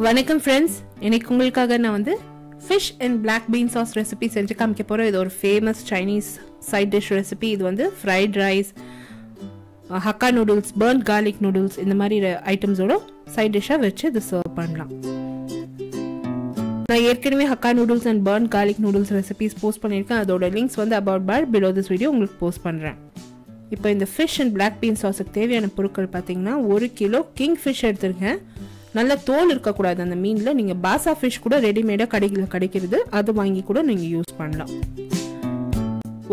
வணக்கம் ஃப்ரெண்ட்ஸ், இன்னைக்கு உங்களுக்காக நான் வந்து fish and black bean sauce recipe செஞ்சு காமிக்க போகிறேன். இது ஒரு famous Chinese side dish recipe. இது வந்து fried rice, Hakka noodles, burnt garlic noodles இந்த மாதிரி ஐட்டம்ஸோட சைட் டிஷ்ஷாக வச்சு இது சர்வ் பண்ணலாம். நான் ஏற்கனவே Hakka noodles and burnt garlic noodles recipes post பண்ணியிருக்கேன். அதோட லிங்க்ஸ் வந்து about bar below this video உங்களுக்கு போஸ்ட் பண்ணுறேன். இப்போ இந்த ஃபிஷ் அண்ட் பிளாக் பீன் சாஸுக்கு தேவையான பொருட்கள் பார்த்தீங்கன்னா 1 கிலோ கிங் ஃபிஷ் எடுத்துருக்கேன். நல்ல தோல் இருக்கக்கூடாது அந்த மீனில். நீங்கள் பாசா ஃபிஷ் கூட ரெடிமேடாக கடையில் கிடைக்கிறது, அது வாங்கி கூட நீங்கள் யூஸ் பண்ணலாம்.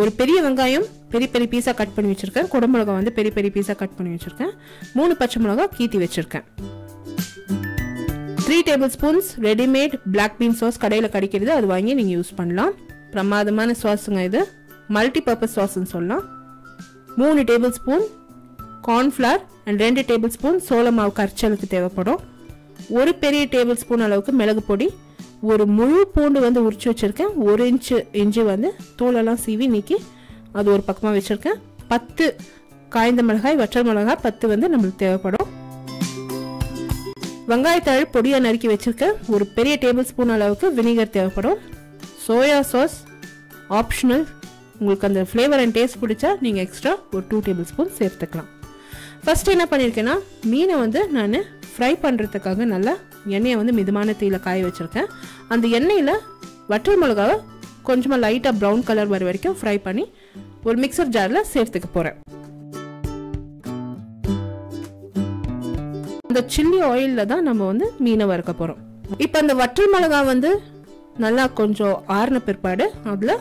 ஒரு பெரிய வெங்காயம் பெரிய பெரிய பீஸாக கட் பண்ணி வச்சுருக்கேன். குடமிளகா வந்து பெரிய பெரிய பீஸாக கட் பண்ணி வச்சுருக்கேன். 3 பச்சை மிளகா கீத்தி வச்சுருக்கேன். 3 tablespoons readymade black bean sauce கடையில் கிடைக்கிறது, அது வாங்கி நீங்கள் யூஸ் பண்ணலாம். பிரமாதமான சாஸுங்க இது, மல்டி பர்பஸ் சாஸ்ன்னு சொல்லலாம். 3 table spoon cornflour and 2 table spoon சோள மாவு கரைச்சலுக்கு தேவைப்படும். 1 பெரிய டேபிள் ஸ்பூன் அளவுக்கு மிளகு பொடி, ஒரு முழு பூண்டு வந்து உரிச்சு வச்சுருக்கேன். 1 இன்ச்சு இஞ்சி வந்து தோலெல்லாம் சீவி நீக்கி அது ஒரு பக்கமாக வச்சுருக்கேன். 10 காய்ந்த மிளகாய், வற்றல் மிளகாய் 10 வந்து நம்மளுக்கு தேவைப்படும். வெங்காயத்தழு பொடியை நறுக்கி வச்சுருக்கேன். ஒரு பெரிய டேபிள் ஸ்பூன் அளவுக்கு வினிகர் தேவைப்படும். சோயா சாஸ் ஆப்ஷனல், உங்களுக்கு அந்த ஃப்ளேவர் அண்ட் டேஸ்ட் பிடிச்சா நீங்கள் எக்ஸ்ட்ரா ஒரு 2 டேபிள் ஸ்பூன் சேர்த்துக்கலாம். ஃபஸ்ட்டு என்ன பண்ணியிருக்கேன்னா, மீனை வந்து நான் ஃப்ரை பண்ணுறதுக்காக நல்லா எண்ணெயை வந்து மிதமான தீயில் காய வச்சுருக்கேன். அந்த எண்ணெயில் வற்றல் மிளகாவை கொஞ்சமாக லைட்டாக ப்ரௌன் கலர் வர வரைக்கும் ஃப்ரை பண்ணி ஒரு மிக்சர் ஜாரில் சேர்த்துக்க போகிறேன். அந்த சில்லி ஆயிலில் தான் நம்ம வந்து மீனை வறுக்க போகிறோம். இப்போ அந்த வற்றல் மிளகா வந்து நல்லா கொஞ்சம் ஆறின பிற்பாடு அதில்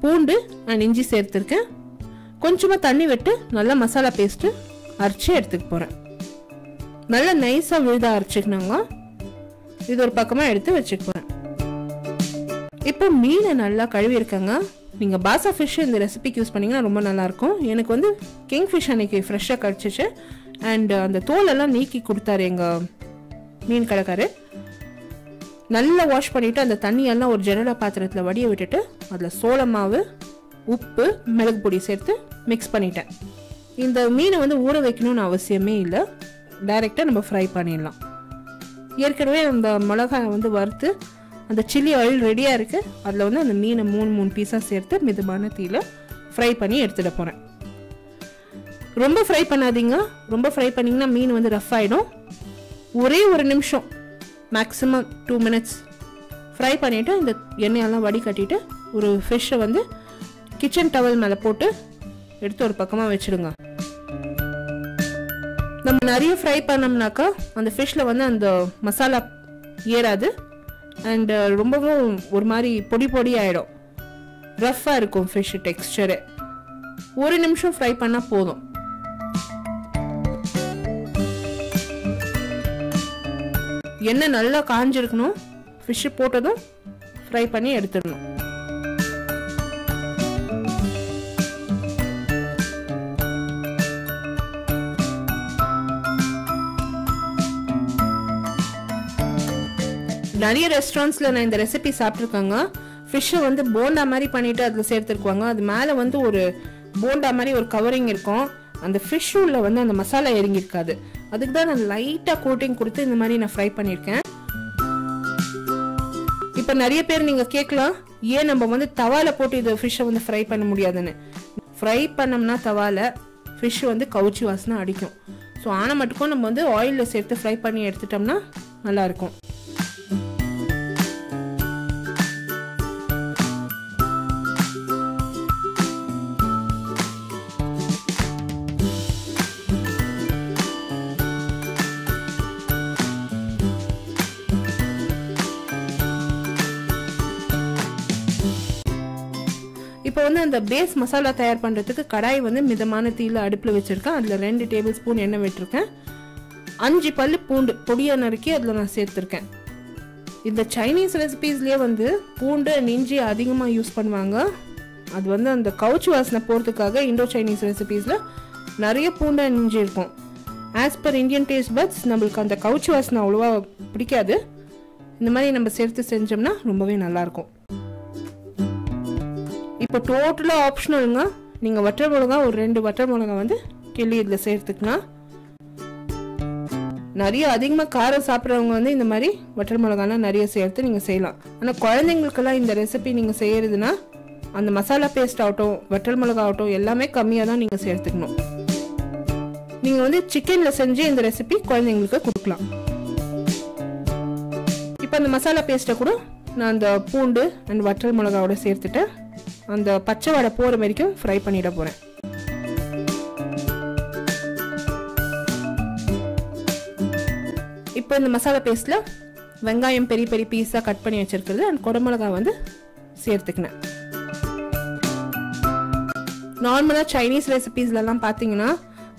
பூண்டு அண்ட் இஞ்சி சேர்த்துருக்கேன். கொஞ்சமாக தண்ணி விட்டு நல்லா மசாலா பேஸ்ட்டு அரைச்சி எடுத்துக்க போகிறேன். நல்லா நைஸாக விழுத அரைச்சிக்கணுங்க. இது ஒரு பக்கமாக எடுத்து வச்சுக்க போகிறேன். இப்போ மீனை நல்லா கழுவி இருக்கேங்க. நீங்கள் பாசா ஃபிஷ் இந்த ரெசிபிக்கு யூஸ் பண்ணிங்கன்னா ரொம்ப நல்லாயிருக்கும். எனக்கு வந்து கிங் ஃபிஷ் அன்னைக்கு ஃப்ரெஷ்ஷாக கிடச்சிச்சு. அண்ட் அந்த தோலெல்லாம் நீக்கி கொடுத்தாரு எங்கள் மீன் கடைக்காரு. நல்லா வாஷ் பண்ணிவிட்டு அந்த தண்ணியெல்லாம் ஒரு ஜன்னல பாத்திரத்தில் வடிய விட்டுட்டு அதில் சோள மாவு, உப்பு, மிளகு பொடி சேர்த்து மிக்ஸ் பண்ணிட்டேன். இந்த மீனை வந்து ஊற வைக்கணும்னு அவசியமே இல்லை, டைரெக்டாக நம்ம ஃப்ரை பண்ணிடலாம். ஏற்கனவே அந்த மிளகாய் வந்து வறுத்து அந்த சில்லி ஆயில் ரெடியாக இருக்குது. அதில் வந்து அந்த மீனை 3 பீஸாக சேர்த்து மிதமான தீயில் ஃப்ரை பண்ணி எடுத்துகிட்டு போகிறேன். ரொம்ப ஃப்ரை பண்ணாதீங்க. ரொம்ப ஃப்ரை பண்ணிங்கன்னா மீன் வந்து ரஃப் ஆகிடும். ஒரே 1 நிமிஷம், மேக்ஸிமம் 2 மினிட்ஸ் ஃப்ரை பண்ணிவிட்டு இந்த எண்ணெயெல்லாம் வடிகட்டிட்டு ஒரு ஃபிஷ்ஷை வந்து கிச்சன் டவல் மேலே போட்டு எடுத்து ஒரு பக்கமாக வச்சுடுங்க. நம்ம நிறைய ஃப்ரை பண்ணோம்னாக்கா அந்த ஃபிஷ்ஷில் வந்து அந்த மசாலா ஏறாது அண்ட் ரொம்பவும் ஒரு மாதிரி பொடி பொடி ஆகிடும். ரஃப்பாக இருக்கும் ஃபிஷ் டெக்ஸ்டரு. 1 நிமிஷம் ஃப்ரை பண்ணால் போதும். எண்ணெய் நல்லா காஞ்சிருக்கணும். ஃபிஷ்ஷு போட்டதும் ஃப்ரை பண்ணி எடுத்துடணும். நிறைய ரெஸ்டாரண்ட்ஸில் நான் இந்த ரெசிபி சாப்பிட்ருக்காங்க. ஃபிஷ்ஷை வந்து போண்டா மாதிரி பண்ணிவிட்டு அதில் சேர்த்துருக்குவாங்க. அது மேலே வந்து ஒரு போண்டா மாதிரி ஒரு கவரிங் இருக்கும். அந்த ஃபிஷ்ஷுள்ள வந்து அந்த மசாலா இறங்கியிருக்காது. அதுக்கு தான் நான் லைட்டாக கோட்டிங் கொடுத்து இந்த மாதிரி நான் ஃப்ரை பண்ணியிருக்கேன். இப்போ நிறைய பேர் நீங்கள் கேட்கலாம், ஏன் நம்ம வந்து தவாவில் போட்டு இது ஃபிஷ்ஷை வந்து ஃப்ரை பண்ண முடியாதுன்னு. ஃப்ரை பண்ணோம்னா தவாவில் ஃபிஷ் வந்து கவுச்சி வாசனை அடிக்கும். ஸோ ஆனால் மட்டுக்கும் நம்ம வந்து ஆயிலில் சேர்த்து ஃப்ரை பண்ணி எடுத்துட்டோம்னா நல்லாயிருக்கும். இப்போ வந்து அந்த பேஸ் மசாலா தயார் பண்ணுறதுக்கு கடாய் வந்து மிதமான தீயில் அடுப்பில் வச்சுருக்கேன். அதில் 2 டேபிள் ஸ்பூன் எண்ணெய் விட்டுருக்கேன். 5 பல்லு பூண்டு பொடியாக நறுக்கி அதில் நான் சேர்த்துருக்கேன். இந்த சைனீஸ் ரெசிபீஸ்லேயே வந்து பூண்டு அண்ட் இஞ்சி அதிகமாக யூஸ் பண்ணுவாங்க. அது வந்து அந்த கவுச்சி வாசனை போகிறதுக்காக இண்டோ சைனீஸ் ரெசிபீஸில் நிறைய பூண்டு அண்ட் இஞ்சி இருக்கும். As per Indian taste buds நம்மளுக்கு அந்த கவுச்சி வாசனை அவ்வளோவா பிடிக்காது. இந்த மாதிரி நம்ம சேர்த்து செஞ்சோம்னா ரொம்பவே நல்லாயிருக்கும். இப்போ டோட்டலாக ஆப்ஷனலுங்க. நீங்கள் வற்றல் மிளகா ஒரு 2 வற்றல் மிளகா வந்து கிள்ளி இதில் சேர்த்துக்கலாம். நிறைய அதிகமாக காரம் சாப்பிட்றவங்க வந்து இந்த மாதிரி வற்றல் மிளகாலாம் நிறைய சேர்த்து நீங்கள் செய்யலாம். ஆனால் குழந்தைங்களுக்கெல்லாம் இந்த ரெசிபி நீங்கள் செய்கிறதுனா அந்த மசாலா பேஸ்ட் ஆகட்டும் வற்றல் மிளகா ஆகட்டும் எல்லாமே கம்மியாக தான் நீங்கள் சேர்த்துக்கணும். நீங்கள் வந்து சிக்கனில் செஞ்சு இந்த ரெசிபி குழந்தைங்களுக்கு கொடுக்கலாம். இப்போ அந்த மசாலா பேஸ்ட்டை கூட நான் அந்த பூண்டு அண்ட் வற்றல் மிளகாவோட சேர்த்துட்டு அந்த பச்சை வடை போகிற வரைக்கும் ஃப்ரை பண்ணிட போகிறேன். இப்போ இந்த மசாலா பேஸ்ட்டில் வெங்காயம் பெரிய பெரிய பீஸாக கட் பண்ணி வச்சுருக்கிறது அண்ட் குடமிளகா வந்து சேர்த்துக்கினேன். நார்மலாக சைனீஸ் ரெசிபீஸ்லலாம் பார்த்தீங்கன்னா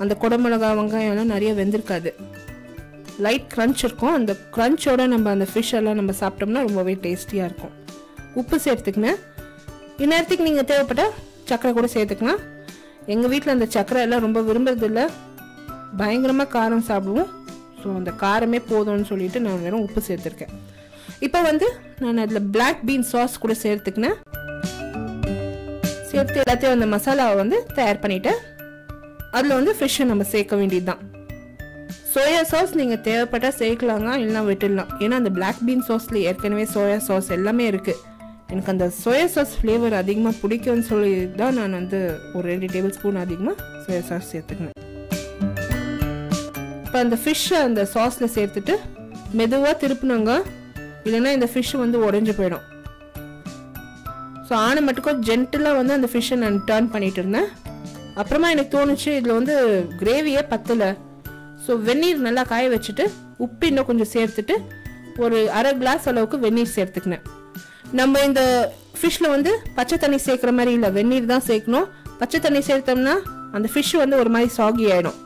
அந்த குடமிளகா வெங்காயம்லாம் நிறைய வெந்திருக்காது, லைட் க்ரன்ச் இருக்கும். அந்த க்ரன்ச்சோட நம்ம அந்த ஃபிஷ் எல்லாம் நம்ம சாப்பிட்டோம்னா ரொம்பவே டேஸ்டியாக இருக்கும். உப்பு சேர்த்துக்கினேன். இந்நேரத்துக்கு நீங்கள் தேவைப்பட்ட சர்க்கரை கூட சேர்த்துக்கலாம். எங்கள் வீட்டில் அந்த சர்க்கரை எல்லாம் ரொம்ப விரும்புறதில்லை, பயங்கரமாக காரம் சாப்பிடுவோம். ஸோ அந்த காரமே போதும்னு சொல்லிட்டு நான் வெறும் உப்பு சேர்த்துருக்கேன். இப்போ வந்து நான் அதில் பிளாக் பீன் சாஸ் கூட சேர்த்துக்கினேன். சேர்த்து எல்லாத்தையும் அந்த மசாலாவை வந்து தயார் பண்ணிவிட்டேன். அதில் வந்து ஃபிஷ்ஷை நம்ம சேர்க்க வேண்டியது தான். சோயா சாஸ் நீங்கள் தேவைப்பட்டால் சேர்க்கலாங்க, இல்லைனா விட்டுடலாம். ஏன்னா அந்த பிளாக் பீன் சாஸில் ஏற்கனவே சோயா சாஸ் எல்லாமே இருக்குது. எனக்கு அந்த சோயா சாஸ் ஃப்ளேவர் அதிகமாக பிடிக்கும்னு சொல்லி தான் நான் வந்து ஒரு 2 டேபிள் ஸ்பூன் அதிகமாக சோயா சாஸ் சேர்த்துக்கினேன். இப்போ அந்த ஃபிஷ்ஷை அந்த சாஸில் சேர்த்துட்டு மெதுவாக திருப்பினாங்க, இல்லைன்னா இந்த ஃபிஷ் வந்து உடஞ்சி போயிடும். ஸோ ஆன மட்டுக்கும் ஜென்டிலாக வந்து அந்த ஃபிஷ்ஷை நான் டர்ன் பண்ணிட்டு இருந்தேன். அப்புறமா எனக்கு தோணுச்சு இதில் வந்து கிரேவியே பத்தலை. ஸோ வெந்நீர் நல்லா காய வச்சுட்டு உப்பு இன்னும் கொஞ்சம் சேர்த்துட்டு ஒரு அரை கிளாஸ் அளவுக்கு வெந்நீர் சேர்த்துக்கினேன். நம்ம இந்த ஃபிஷ்ஷில் வந்து பச்சை தண்ணி சேர்க்குற மாதிரி இல்லை, வெந்நீர் தான் சேர்க்கணும். பச்சை தண்ணி சேர்த்தோம்னா அந்த ஃபிஷ் வந்து ஒரு மாதிரி சாகி ஆகிடும்.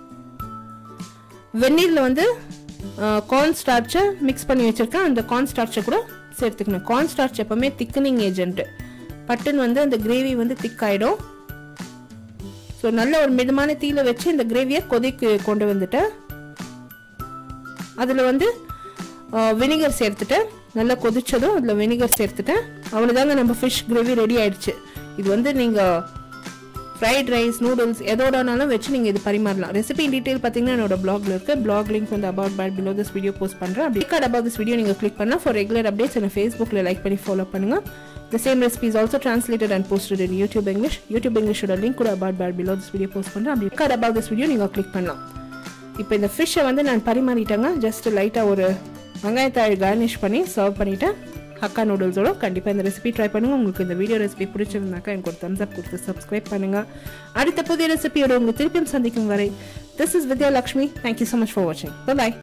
வெந்நீரில் வந்து கார்ன் ஸ்டார்ச்சை மிக்ஸ் பண்ணி வச்சுருக்கேன், அந்த கார்ன் ஸ்டார்ச்சை கூட சேர்த்துக்கணும். கார்ன் ஸ்டார்ச் எப்போவுமே திக்கனிங் ஏஜென்ட்டு, பட்டுன்னு வந்து அந்த கிரேவி வந்து திக் ஆகிடும். ஸோ நல்ல ஒரு மிதமான தீயில வச்சு இந்த கிரேவியை கொதிக்கு கொண்டு வந்துட்டேன். அதில் வந்து வினிகர் சேர்த்துட்டேன். நல்லா கொதிச்சதும் அதில் வினிகர் சேர்த்துட்டேன். அவ்வளோதாங்க, நம்ம ஃபிஷ் கிரேவி ரெடி ஆயிடுச்சு. இது வந்து நீங்கள் ஃப்ரைட் ரைஸ், நூடுல்ஸ் எதோடனாலும் வச்சு நீங்கள் இது பரிமாறலாம். ரெசிபி டீட்டெயில் பார்த்தீங்கன்னா என்னோட பிளாக்ல இருக்கு. பிளாக் லிங்க் வந்து about by below this video post பண்ணுறேன். அப்படி கார்டு அபவுட் திஸ் வீடியோ நீங்கள் கிளிக் பண்ணால் ஃபார் ரெகுலர் அப்டேட்ஸ் என்ன ஃபேஸ்புக்கில் லைக் பண்ணி ஃபாலோ பண்ணுங்கள். The same recipe is also translated and posted in YouTube English. YouTube English ஓட லிங்க் கூட about bar below this video post பண்ணுறேன். அப்படி கார்டு about this video நீங்கள் கிளிக் பண்ணலாம். இப்போ இந்த ஃபிஷ்ஷை வந்து நான் பரிமாறிட்டேங்க. ஜஸ்ட் லைட்டாக ஒரு வெங்காயத்தாய் கார்னிஷ் பண்ணி சர்வ் பண்ணிவிட்டேன் ஹக்கா நூடுல்ஸோட. கண்டிப்பாக இந்த ரெசிபி ட்ரை பண்ணுங்கள். உங்களுக்கு இந்த வீடியோ ரெசிபி பிடிச்சிருந்தாக்கா எனக்கு ஒரு தம்ஸ் அப் கொடுத்து சப்ஸ்கிரைப் பண்ணுங்கள். அடுத்த புதிய ரெசிபியோட உங்களை திருப்பியும் சந்திக்கும் வரை, this is Vidya Lakshmi. Thank you so much for watching. Bye bye.